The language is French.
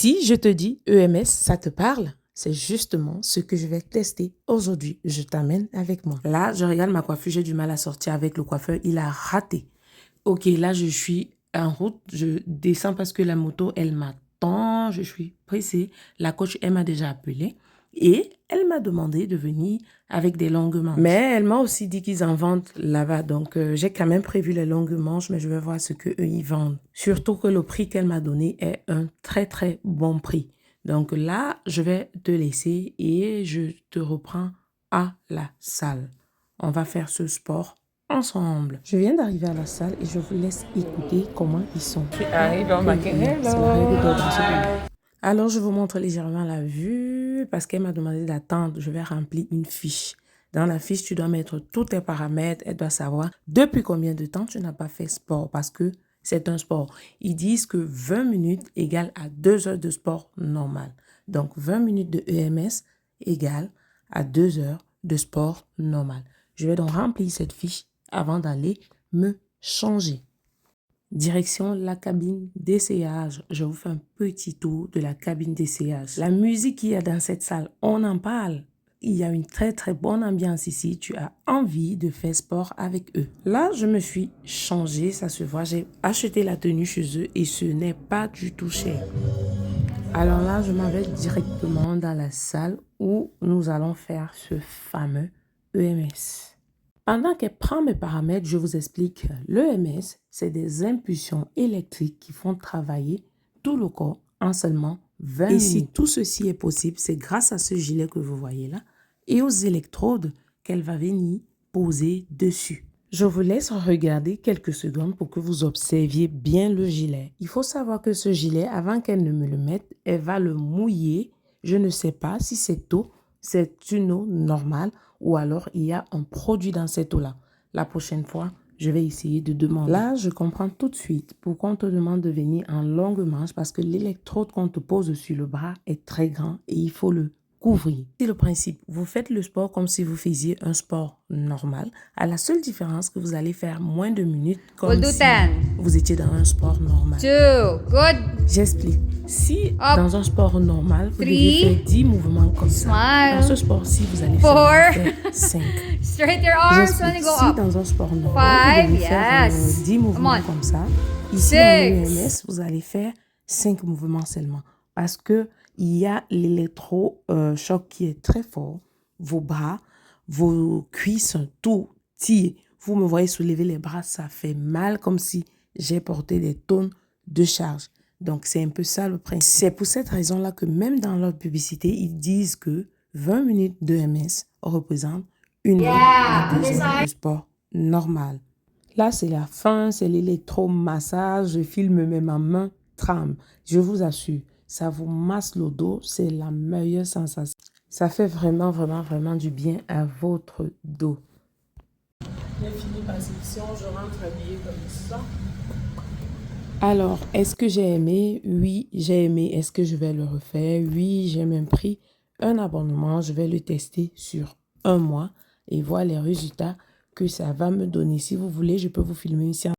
Si je te dis EMS, ça te parle? C'est justement ce que je vais tester aujourd'hui. Je t'amène avec moi. Là, je regarde ma coiffure. J'ai du mal à sortir avec le coiffeur. Il a raté. Ok, là, je suis en route. Je descends parce que la moto, elle m'attend. Je suis pressée. La coach, elle m'a déjà appelé. Et elle m'a demandé de venir avec des longues manches. Mais elle m'a aussi dit qu'ils en vendent là-bas. Donc, j'ai quand même prévu les longues manches, mais je vais voir ce qu'eux, ils vendent. Surtout que le prix qu'elle m'a donné est un très, très bon prix. Donc là, je vais te laisser et je te reprends à la salle. On va faire ce sport ensemble. Je viens d'arriver à la salle et je vous laisse écouter comment ils sont. Alors, je vous montre légèrement la vue parce qu'elle m'a demandé d'attendre. Je vais remplir une fiche. Dans la fiche, tu dois mettre tous tes paramètres. Elle doit savoir depuis combien de temps tu n'as pas fait sport parce que c'est un sport. Ils disent que 20 minutes égale à 2 heures de sport normal. Donc, 20 minutes de EMS égale à 2 heures de sport normal. Je vais donc remplir cette fiche avant d'aller me changer. Direction la cabine d'essayage. Je vous fais un petit tour de la cabine d'essayage. La musique qu'il y a dans cette salle, on en parle. Il y a une très très bonne ambiance ici. Tu as envie de faire sport avec eux. Là, je me suis changée, ça se voit. J'ai acheté la tenue chez eux et ce n'est pas du tout cher. Alors là, je m'en vais directement dans la salle où nous allons faire ce fameux EMS. Pendant qu'elle prend mes paramètres, je vous explique. L'EMS, c'est des impulsions électriques qui font travailler tout le corps en seulement 20 minutes. Et si tout ceci est possible, c'est grâce à ce gilet que vous voyez là et aux électrodes qu'elle va venir poser dessus. Je vous laisse regarder quelques secondes pour que vous observiez bien le gilet. Il faut savoir que ce gilet, avant qu'elle ne me le mette, elle va le mouiller. Je ne sais pas si cette eau, c'est une eau normale ou alors il y a un produit dans cette eau-là. La prochaine fois, je vais essayer de demander. Là, je comprends tout de suite pourquoi on te demande de venir en longue manche parce que l'électrode qu'on te pose sur le bras est très grand et il faut le couvrir. C'est le principe. Vous faites le sport comme si vous faisiez un sport normal. À la seule différence que vous allez faire moins de minutes comme si vous étiez dans un sport normal. 2, good. J'explique. Si dans un sport normal, vous devez faire 10 mouvements comme ça, dans ce sport-ci, vous allez faire 5. Straight your arms when you go Si up. dans un sport normal, vous devez faire 10 mouvements comme ça, ici dans l'EMS, vous allez faire 5 mouvements seulement. Parce que il y a l'électrochoc qui est très fort. Vos bras, vos cuisses, tout tire. Vous me voyez soulever les bras, ça fait mal comme si j'ai porté des tonnes de charge. Donc, c'est un peu ça le principe. C'est pour cette raison-là que même dans leur publicité, ils disent que 20 minutes de MS représentent une heure à 2 heures de sport normal. Là, c'est la fin, c'est l'électromassage. Je filme même ma main tremble. Je vous assure, ça vous masse le dos. C'est la meilleure sensation. Ça fait vraiment, vraiment, vraiment du bien à votre dos. J'ai fini ma section, je rentre habillée comme ça. Alors, est-ce que j'ai aimé? Oui, j'ai aimé. Est-ce que je vais le refaire? Oui, j'ai même pris un abonnement. Je vais le tester sur 1 mois et voir les résultats que ça va me donner. Si vous voulez, je peux vous filmer ici.